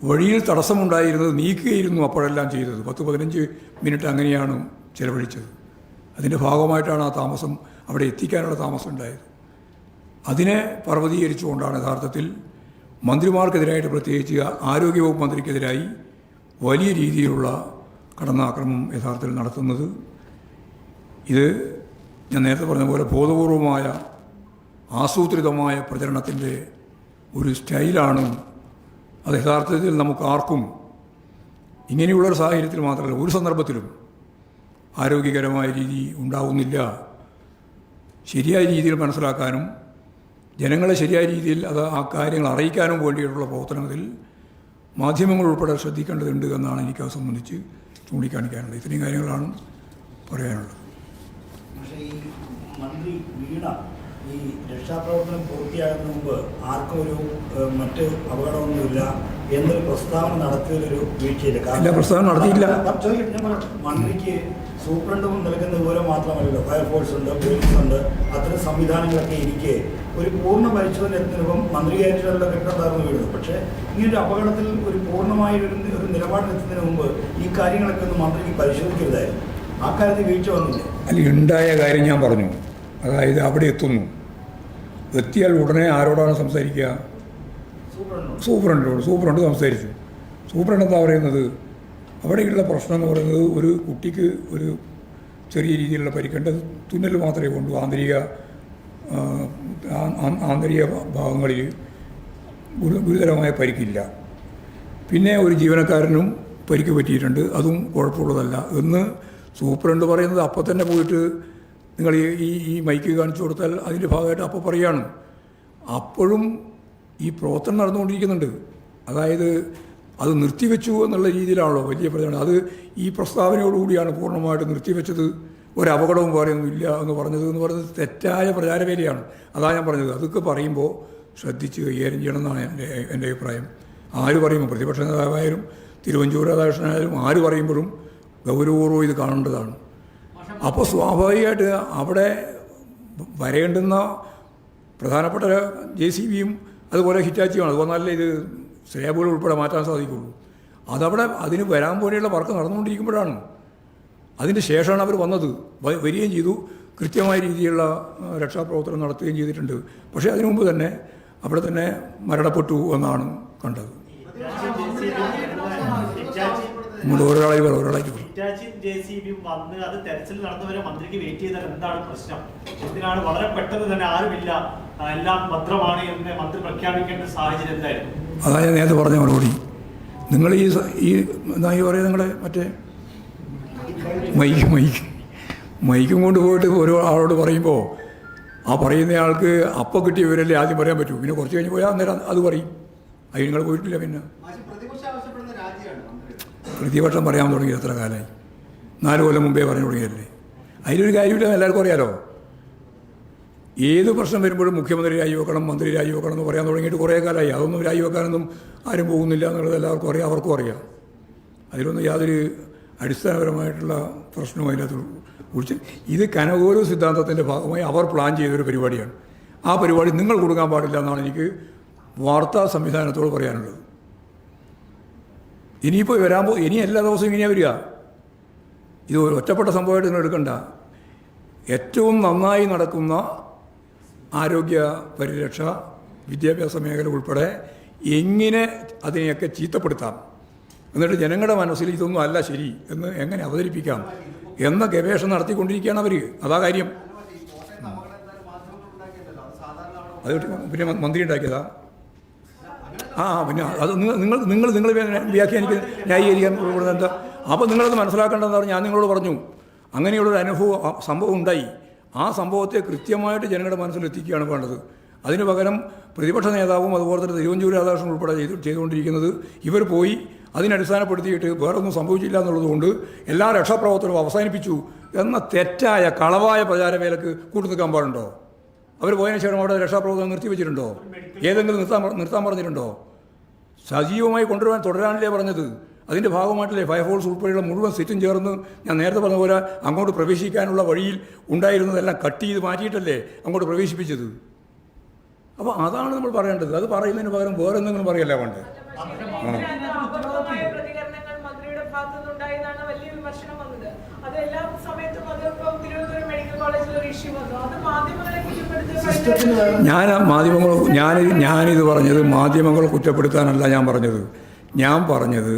വഴിയിൽ തടസ്സമുണ്ടായിരുന്നത് നീക്കുകയായിരുന്നു അപ്പോഴെല്ലാം ചെയ്തത്. 10-15 മിനിറ്റ് അങ്ങനെയാണ് ചെലവഴിച്ചത്. അതിൻ്റെ ഭാഗമായിട്ടാണ് ആ താമസം, അവിടെ എത്തിക്കാനുള്ള താമസം ഉണ്ടായത്. അതിനെ പർവ്വതീകരിച്ചുകൊണ്ടാണ് യഥാർത്ഥത്തിൽ മന്ത്രിമാർക്കെതിരായിട്ട്, പ്രത്യേകിച്ച് ആരോഗ്യവകുപ്പ് മന്ത്രിക്കെതിരായി വലിയ രീതിയിലുള്ള കടന്നാക്രമണം യഥാർത്ഥത്തിൽ നടത്തുന്നത്. ഇത് ഞാൻ നേരത്തെ പറഞ്ഞ പോലെ ബോധപൂർവമായ ആസൂത്രിതമായ പ്രചരണത്തിൻ്റെ ഒരു സ്റ്റൈലാണ്. അത് യഥാർത്ഥത്തിൽ നമുക്ക് ആർക്കും ഇങ്ങനെയുള്ളൊരു സാഹചര്യത്തിൽ മാത്രമല്ല, ഒരു സന്ദർഭത്തിലും ആരോഗ്യകരമായ രീതി ഉണ്ടാവുന്നില്ല. ശരിയായ രീതിയിൽ മനസ്സിലാക്കാനും ജനങ്ങളെ ശരിയായ രീതിയിൽ ആ കാര്യങ്ങൾ അറിയിക്കാനും വേണ്ടിയിട്ടുള്ള പ്രവർത്തനത്തിൽ മാധ്യമങ്ങൾ ഉൾപ്പെടെ ശ്രദ്ധിക്കേണ്ടതുണ്ട് എന്നാണ് എനിക്കത് സംബന്ധിച്ച് ചൂണ്ടിക്കാണിക്കാനുള്ളത്. ഇത്രയും കാര്യങ്ങളാണ് പറയാനുള്ളത്. പക്ഷേ ഈ മന്ത്രി വീണ ഈ രക്ഷാപ്രവർത്തനം പൂർത്തിയാകുന്നതിന് മുമ്പ് ആർക്കും ഒരു മറ്റ് അപകടമൊന്നുമില്ല എന്നൊരു പ്രസ്താവന നടത്തിയതൊരു വീഴ്ചയില്ല. കാരണം പ്രസ്താവന നടത്തിയില്ല. മന്ത്രിക്ക് സൂപ്രണ്ടും നൽകുന്ന വിവരം മാത്രമല്ലല്ലോ, ഫയർഫോഴ്സ് ഉണ്ട്, പോലീസ് ഉണ്ട്, അത്തരം സംവിധാനങ്ങളൊക്കെ ഇരിക്കെ ഒരു പൂർണ്ണ പരിശോധനത്തിനും മന്ത്രിയായിട്ടുള്ള കെട്ടിടം തകർന്നു വീഴുന്നു. പക്ഷേ ഇങ്ങനൊരു അപകടത്തിൽ ഒരു പൂർണ്ണമായ ഒരു നിലപാടിനെത്തുന്നതിന് മുമ്പ് ഈ കാര്യങ്ങളൊക്കെ ഒന്ന് മന്ത്രിക്ക് പരിശോധിക്കരുതായിരുന്നു. ആ കാര്യത്തിൽ വീഴ്ച വന്നില്ല. അല്ല, ഉണ്ടായ കാര്യം ഞാൻ പറഞ്ഞു. അതായത് അവിടെ എത്തുന്നു, എത്തിയാൽ ഉടനെ ആരോടാണ് സംസാരിക്കുക? സൂപ്രണ്ടിനോട്. സൂപ്രണ്ട് സംസാരിച്ചു. സൂപ്രണ്ട് എന്താ പറയുന്നത്? അവിടെയുള്ള പ്രശ്നം എന്ന് പറയുന്നത് ഒരു കുട്ടിക്ക് ഒരു ചെറിയ രീതിയിലുള്ള പരിക്കേണ്ടത് തുന്നൽ മാത്രമേ കൊണ്ടു, ആന്തരിക ഭാഗങ്ങളിൽ ഗുരുതരമായ പരിക്കില്ല. പിന്നെ ഒരു ജീവനക്കാരനും പരിക്ക് പറ്റിയിട്ടുണ്ട്, അതും കുഴപ്പമുള്ളതല്ല എന്ന് സൂപ്രണ്ട് പറയുന്നത്. അപ്പോൾ തന്നെ പോയിട്ട് നിങ്ങൾ ഈ മൈക്ക് കാണിച്ചു കൊടുത്താൽ അതിൻ്റെ ഭാഗമായിട്ട് അപ്പോൾ പറയുകയാണ്. അപ്പോഴും ഈ പ്രവർത്തനം നടന്നുകൊണ്ടിരിക്കുന്നുണ്ട്. അതായത് അത് നിർത്തിവെച്ചു എന്നുള്ള രീതിയിലാണല്ലോ വലിയ പ്രചരണം. അത് ഈ പ്രസ്താവനയോടുകൂടിയാണ് പൂർണ്ണമായിട്ട് നിർത്തിവെച്ചത്, ഒരപകടവും പറയുന്നില്ല എന്ന് പറഞ്ഞത് പറയുന്നത് തെറ്റായ പ്രചാരവേലയാണ്. അതാണ് ഞാൻ പറഞ്ഞത്. അതൊക്കെ പറയുമ്പോൾ ശ്രദ്ധിച്ച് കൈകാര്യം ചെയ്യണം എന്നാണ് എൻ്റെ അഭിപ്രായം. ആര് പറയുമ്പോൾ, പ്രതിപക്ഷ നേതാവായാലും തിരുവഞ്ചൂർ രാധാകൃഷ്ണനായാലും ആര് പറയുമ്പോഴും ഗൗരവപൂർവ്വം ഇത് കാണേണ്ടതാണ്. അപ്പോൾ സ്വാഭാവികമായിട്ട് അവിടെ വരേണ്ടുന്ന പ്രധാനപ്പെട്ട JCBയും അതുപോലെ ഹിറ്റാച്ചിയുമാണ്. അത് വന്നാലേ ഇത് സ്ലാബുകൾ ഉൾപ്പെടെ മാറ്റാൻ സാധിക്കുള്ളൂ. അതവിടെ അതിന് വരാൻ പോലെയുള്ള വർക്ക് നടന്നുകൊണ്ടിരിക്കുമ്പോഴാണ്, അതിൻ്റെ ശേഷമാണ് അവർ വന്നത്. വരികയും ചെയ്തു, കൃത്യമായ രീതിയിലുള്ള രക്ഷാപ്രവർത്തനം നടത്തുകയും ചെയ്തിട്ടുണ്ട്. പക്ഷേ അതിനു മുമ്പ് തന്നെ അവിടെ തന്നെ മരണപ്പെട്ടു എന്നാണ് കണ്ടത്. നമ്മൾ ഒരാളായി വന്ന് അത് തെരച്ചിൽ നടന്നവരെ മന്ത്രിക്ക് വെയിറ്റ് ചെയ്താൽ എന്താണ് പ്രശ്നം? എന്തിനാണ് വളരെ പെട്ടെന്ന് തന്നെ ആരുമില്ല, എല്ലാം ഭദ്രമാണ് എന്ന് മന്ത്രി പ്രഖ്യാപിക്കേണ്ട സാഹചര്യം എന്തായിരുന്നു? അതാ ഞാൻ നേരത്തെ പറഞ്ഞ മറുപടി. നിങ്ങൾ ഈ എന്താ ഈ പറയുക, നിങ്ങളുടെ മറ്റേ മൈക്കും കൊണ്ട് പോയിട്ട് ഓരോ ആളോട് പറയുമ്പോൾ ആ പറയുന്നയാൾക്ക് അപ്പം കിട്ടിയ വിവരമല്ലേ ആദ്യം പറയാൻ പറ്റൂ. പിന്നെ കുറച്ച് കഴിഞ്ഞ് പോയാൽ അന്നേരം അത് പറയും. അത് നിങ്ങൾ പോയിട്ടില്ല. പിന്നെ പ്രതിപക്ഷം പറയാൻ തുടങ്ങിയത് എത്ര കാലമായി? 4 കൊല്ലം മുമ്പേ പറഞ്ഞു തുടങ്ങിയതല്ലേ. അതിലൊരു കാര്യമില്ല, എല്ലാവർക്കും അറിയാലോ. ഏത് പ്രശ്നം വരുമ്പോഴും മുഖ്യമന്ത്രി രാജിവെക്കണം, മന്ത്രി രാജിവെക്കണം എന്ന് പറയാൻ തുടങ്ങിയിട്ട് കുറേ കാലമായി. അതൊന്നും രാജിവെക്കാനൊന്നും ആരും പോകുന്നില്ല എന്നുള്ളത് എല്ലാവർക്കും അറിയാം, അവർക്കും അറിയാം. അതിലൊന്നും യാതൊരു അടിസ്ഥാനപരമായിട്ടുള്ള പ്രശ്നവും അതിനകത്ത് കുറിച്ച്. ഇത് കനകോലു സിദ്ധാന്തത്തിൻ്റെ ഭാഗമായി അവർ പ്ലാൻ ചെയ്തൊരു പരിപാടിയാണ്. ആ പരിപാടി നിങ്ങൾ കൊടുക്കാൻ പാടില്ല എന്നാണ് എനിക്ക് വാർത്താ സംവിധാനത്തോട് പറയാനുള്ളത്. ഇനിയിപ്പോൾ ഇനി എല്ലാ ദിവസവും ഇങ്ങനെയാണ് വരിക. ഇത് ഒരു ഒറ്റപ്പെട്ട സംഭവമായിട്ട് നിങ്ങൾ എടുക്കണ്ട. ഏറ്റവും നന്നായി നടക്കുന്ന ആരോഗ്യ പരിരക്ഷ, വിദ്യാഭ്യാസ മേഖല ഉൾപ്പെടെ എങ്ങനെ അതിനെയൊക്കെ ചീത്തപ്പെടുത്താം, എന്നിട്ട് ജനങ്ങളുടെ മനസ്സിൽ ഇതൊന്നും അല്ല ശരി എന്ന് എങ്ങനെ അവതരിപ്പിക്കാം എന്ന ഗവേഷണം നടത്തിക്കൊണ്ടിരിക്കുകയാണ് അവർ. അതാ കാര്യം. അത് പിന്നെ മന്ത്രി ഉണ്ടാക്കിയതാ. പിന്നെ അത് നിങ്ങൾ വ്യാഖ്യാനിക്കാൻ ന്യായീകരിക്കാൻ എന്താ? അപ്പോൾ നിങ്ങളത് മനസ്സിലാക്കേണ്ടതെന്ന് പറഞ്ഞാൽ ഞാൻ നിങ്ങളോട് പറഞ്ഞു, അങ്ങനെയുള്ളൊരു സംഭവം ഉണ്ടായി. ആ സംഭവത്തെ കൃത്യമായിട്ട് ജനങ്ങളുടെ മനസ്സിലെത്തിക്കുകയാണ് വേണ്ടത്. അതിന് പകരം പ്രതിപക്ഷ നേതാവും അതുപോലെ തന്നെ തിരുവഞ്ചൂർ രാധാകൃഷ്ണൻ ഉൾപ്പെടെ ചെയ്തുകൊണ്ടിരിക്കുന്നത്, ഇവർ പോയി അതിനടിസ്ഥാനപ്പെടുത്തിയിട്ട് വേറൊന്നും സംഭവിച്ചില്ല എന്നുള്ളതുകൊണ്ട് എല്ലാ രക്ഷാപ്രവർത്തനവും അവസാനിപ്പിച്ചു എന്ന തെറ്റായ കളവായ പ്രചാരവേലക്ക് കൂട്ടുനിൽക്കാൻ പാടുണ്ടോ? അവർ പോയതിനു ശേഷം അവിടെ രക്ഷാപ്രവർത്തനം നിർത്തിവെച്ചിട്ടുണ്ടോ? ഏതെങ്കിലും നിർത്താൻ പറഞ്ഞിട്ടുണ്ടോ? സജീവമായി തുടരാനല്ലേ പറഞ്ഞത്. അതിൻ്റെ ഭാഗമായിട്ടല്ലേ ഫയർഫോഴ്സ് ഉൾപ്പെടെയുള്ള മുഴുവൻ സെറ്റും ചേർന്ന് ഞാൻ നേരത്തെ പറഞ്ഞ പോലെ അങ്ങോട്ട് പ്രവേശിക്കാനുള്ള വഴിയിൽ ഉണ്ടായിരുന്നതെല്ലാം കട്ട് ചെയ്ത് മാറ്റിയിട്ടല്ലേ അങ്ങോട്ട് പ്രവേശിപ്പിച്ചത്. അപ്പോൾ അതാണ് നമ്മൾ പറയേണ്ടത്. അത് പറയുന്നതിന് പകരം വേറെ എന്തെങ്കിലും പറയല്ല വേണ്ടത്. ഞാനിത് പറഞ്ഞത് മാധ്യമങ്ങളെ കുറ്റപ്പെടുത്താനല്ല ഞാൻ പറഞ്ഞത്. ഞാൻ പറഞ്ഞത്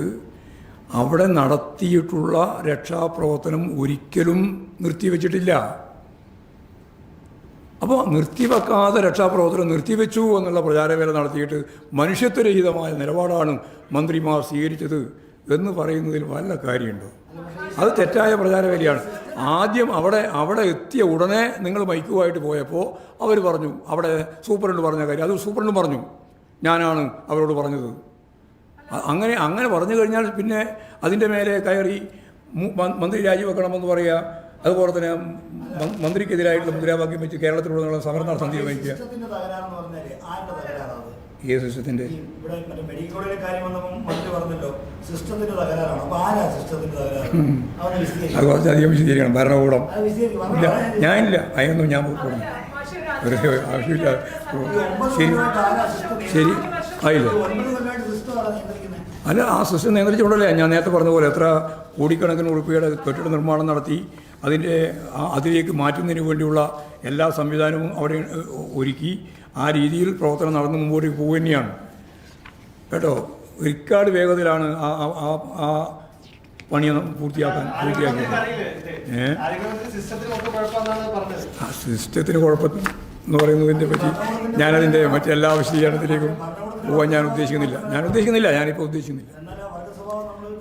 അവിടെ നടത്തിയിട്ടുള്ള രക്ഷാപ്രവർത്തനം ഒരിക്കലും നിർത്തിവെച്ചിട്ടില്ല. അപ്പോൾ നിർത്തിവെക്കാതെ രക്ഷാപ്രവർത്തനം നിർത്തിവെച്ചു എന്നുള്ള പ്രചാരവേല നടത്തിയിട്ട് മനുഷ്യത്വരഹിതമായ നിലപാടാണ് മന്ത്രിമാർ സ്വീകരിച്ചത് എന്ന് പറയുന്നതിൽ വല്ല കാര്യമുണ്ടോ? അത് തെറ്റായ പ്രചാരവേലയാണ്. ആദ്യം അവിടെ എത്തിയ ഉടനെ നിങ്ങൾ മൈക്കുമായിട്ട് പോയപ്പോൾ അവർ പറഞ്ഞു, അവിടെ സൂപ്രണ്ട് പറഞ്ഞ കാര്യം അത് സൂപ്രണ്ടും പറഞ്ഞു, ഞാനാണ് അവരോട് പറഞ്ഞത്. അങ്ങനെ പറഞ്ഞു കഴിഞ്ഞാൽ പിന്നെ അതിൻ്റെ മേലെ കയറി മന്ത്രി രാജിവെക്കണമെന്ന് പറയുക, അതുപോലെ തന്നെ മന്ത്രിക്കെതിരായിട്ടുള്ള മുദ്രാവാക്യം വെച്ച് കേരളത്തിലുള്ള സമരം നടത്താൻ തീരുമാനിക്കുക. ഏത് സിസ്റ്റത്തിൻ്റെ? അത് കുറച്ചധികം വിശദീകരിക്കണം. ഭരണകൂടം ഇല്ല, ഞാനില്ല, അതിനൊന്നും ഞാൻ പറഞ്ഞു ഒരു ആവശ്യമില്ല. ശരി ആയില്ല. അല്ല, ആ സിസ്റ്റം നിയന്ത്രിച്ചുകൊണ്ടല്ലേ ഞാൻ നേരത്തെ പറഞ്ഞ പോലെ എത്ര കോടിക്കണക്കിന് ഉറുപ്പികയുടെ കെട്ടിട നിർമ്മാണം നടത്തി അതിലേക്ക് മാറ്റുന്നതിന് വേണ്ടിയുള്ള എല്ലാ സംവിധാനവും അവിടെ ഒരുക്കി ആ രീതിയിൽ പ്രവർത്തനം നടന്ന് മുമ്പോട്ട് പോകുക തന്നെയാണ് കേട്ടോ. റിക്കാർഡ് വേഗത്തിലാണ് ആ പണി പൂർത്തിയാക്കിയത്. ആ സിസ്റ്റത്തിന് കുഴപ്പം എന്ന് പറയുന്നതിനെ പറ്റി ഞാനതിൻ്റെ മറ്റെല്ലാ വിശദീകരണത്തിലേക്കും പോകാൻ ഞാൻ ഉദ്ദേശിക്കുന്നില്ല. ഞാനിപ്പോൾ ഉദ്ദേശിക്കുന്നില്ല.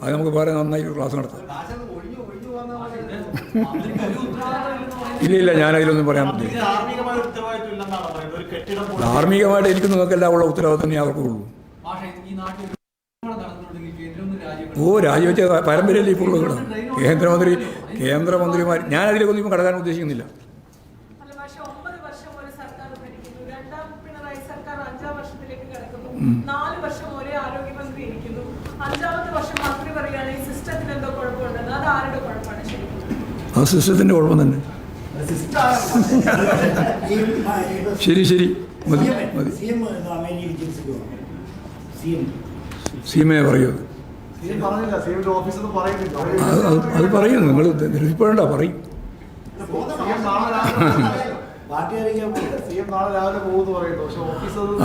അത് നമുക്ക് വേറെ നന്നായിട്ട് ക്ലാസ് നടത്താം. ഇല്ല, ഞാനതിലൊന്നും പറയാൻ പറ്റില്ല. ധാർമ്മികമായിട്ട് എനിക്ക് നിങ്ങൾക്കെല്ലാം ഉള്ള ഉത്തരവാദിത്തം തന്നെ അവർക്കുള്ളൂ. രാജിവെച്ച പരമ്പരയല്ലേ ഇപ്പോൾ ഉള്ളത്. കേന്ദ്രമന്ത്രിമാർ ഞാനതിലേക്കൊന്നും ഇപ്പം കടക്കാൻ ഉദ്ദേശിക്കുന്നില്ല. ആ സിസ്റ്റത്തിൻ്റെ കുഴപ്പം തന്നെ. ശരി മതി. സിഎംഎ പറയൂ. അത് പറയും. നിങ്ങൾ ധരിപ്പിക്കണ്ട, പറയും.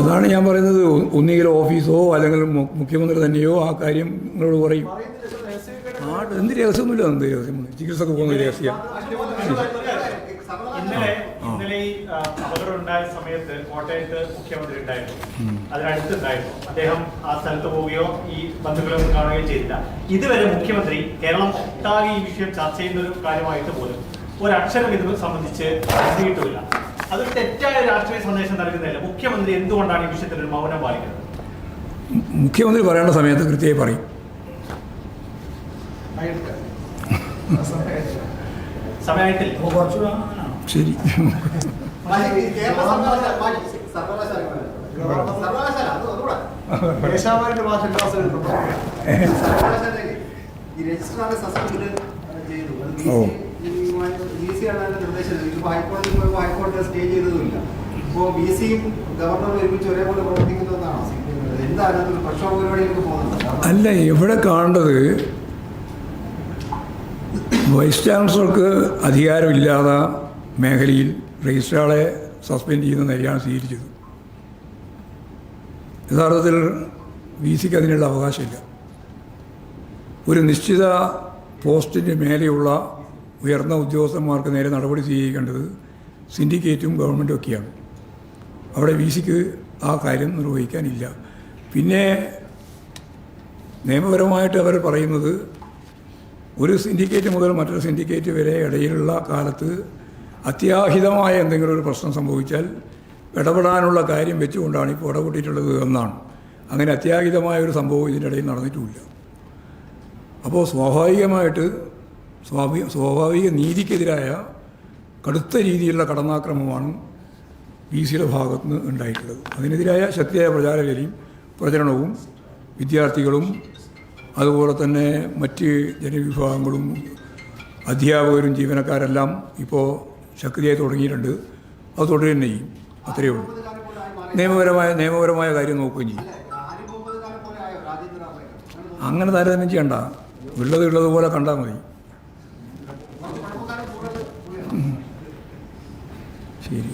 അതാണ് ഞാൻ പറയുന്നത്. ഒന്നുകിൽ ഓഫീസോ അല്ലെങ്കിൽ മുഖ്യമന്ത്രി തന്നെയോ ആ കാര്യം നിങ്ങളോട് പറയും. എന്ത് രഹസ്യമൊന്നുമില്ല. എന്ത് രഹസ്യം? ചികിത്സക്ക് പോകുന്ന രഹസ്യം. ഇന്നലെ ഈ അപകടം ഉണ്ടായ സമയത്ത് കോട്ടയത്ത് മുഖ്യമന്ത്രി ഉണ്ടായിരുന്നു, അതിനടുത്തുണ്ടായിരുന്നു. അദ്ദേഹം ആ സ്ഥലത്ത് പോവുകയോ ഈ ബന്ധുക്കളൊന്നും കാണുകയോ ചെയ്തില്ല. ഇതുവരെ മുഖ്യമന്ത്രി കേരളം ഒട്ടാകെ ഈ വിഷയം ചർച്ച ചെയ്യുന്ന ഒരു കാര്യമായിട്ട് പോലും ഒരക്ഷരം ഇത് സംബന്ധിച്ച് എഴുതിയിട്ടുമില്ല. അതൊരു തെറ്റായ രാഷ്ട്രീയ സന്ദേശം നൽകുന്നില്ല. മുഖ്യമന്ത്രി എന്തുകൊണ്ടാണ് ഈ വിഷയത്തിൽ ഒരു മൗനം പാലിക്കുന്നത്? മുഖ്യമന്ത്രി പറയേണ്ട സമയത്ത് കൃത്യമായി പറയും. സമയമായിട്ടില്ല. അപ്പോൾ കുറച്ചുകൂടെ അങ്ങനെയാണോ? ശരി. ഹൈക്കോടതി സ്റ്റേ ചെയ്തതുമില്ല. ഇപ്പോൾ ബി സിയും ഗവർണറും ഒരുമിച്ച് ഒരേപോലെ പ്രവർത്തിക്കുന്നതെന്നാണോ? എന്താണ് പ്രക്ഷോഭ പരിപാടിയിലേക്ക് പോകുന്നത്? അല്ല, ഇവിടെ കാണേണ്ടത് വൈസ് ചാൻസലർക്ക് അധികാരമില്ലാത്ത മേഖലയിൽ രജിസ്ട്രാളെ സസ്പെൻഡ് ചെയ്യുന്ന നിലയാണ് സ്വീകരിച്ചത്. യഥാർത്ഥത്തിൽ വി സിക്ക് അതിനുള്ള അവകാശമില്ല. ഒരു നിശ്ചിത പോസ്റ്റിന് മേലെയുള്ള ഉയർന്ന ഉദ്യോഗസ്ഥന്മാർക്ക് നേരെ നടപടി സ്വീകരിക്കേണ്ടത് സിൻഡിക്കേറ്റും ഗവൺമെൻറ്റും ഒക്കെയാണ്. അവിടെ വി സിക്ക് ആ കാര്യം നിർവഹിക്കാനില്ല. പിന്നെ നിയമപരമായിട്ട് അവർ പറയുന്നത് ഒരു സിൻഡിക്കേറ്റ് മുതൽ മറ്റൊരു സിൻഡിക്കേറ്റ് വരെ ഇടയിലുള്ള കാലത്ത് അത്യാഹിതമായ എന്തെങ്കിലും ഒരു പ്രശ്നം സംഭവിച്ചാൽ ഇടപെടാനുള്ള കാര്യം വെച്ചുകൊണ്ടാണ് ഇപ്പോൾ ഇടപെട്ടിട്ടുള്ളത് എന്നാണ്. അങ്ങനെ അത്യാഹിതമായ ഒരു സംഭവം ഇതിൻ്റെ ഇടയിൽ നടന്നിട്ടുമില്ല. അപ്പോൾ സ്വാഭാവിക നീതിക്കെതിരായ കടുത്ത രീതിയിലുള്ള കടന്നാക്രമണമാണ് വി സിയുടെ ഭാഗത്ത് നിന്ന് ഉണ്ടായിട്ടുള്ളത്. അതിനെതിരായ ശക്തിയായ പ്രചരണവും വിദ്യാർത്ഥികളും അതുപോലെ തന്നെ മറ്റ് ജനവിഭാഗങ്ങളും അധ്യാപകരും ജീവനക്കാരെല്ലാം ഇപ്പോൾ ശക്തിയായി തുടങ്ങിയിട്ടുണ്ട്. അത് തുടരുകയും ചെയ്യും. അത്രയേ ഉള്ളൂ. നിയമപരമായ കാര്യം നോക്കുകയും ചെയ്യും. അങ്ങനെ താരതമ്യം ചെയ്യണ്ട. ഉള്ളതുപോലെ കണ്ടാൽ മതി. ശരി.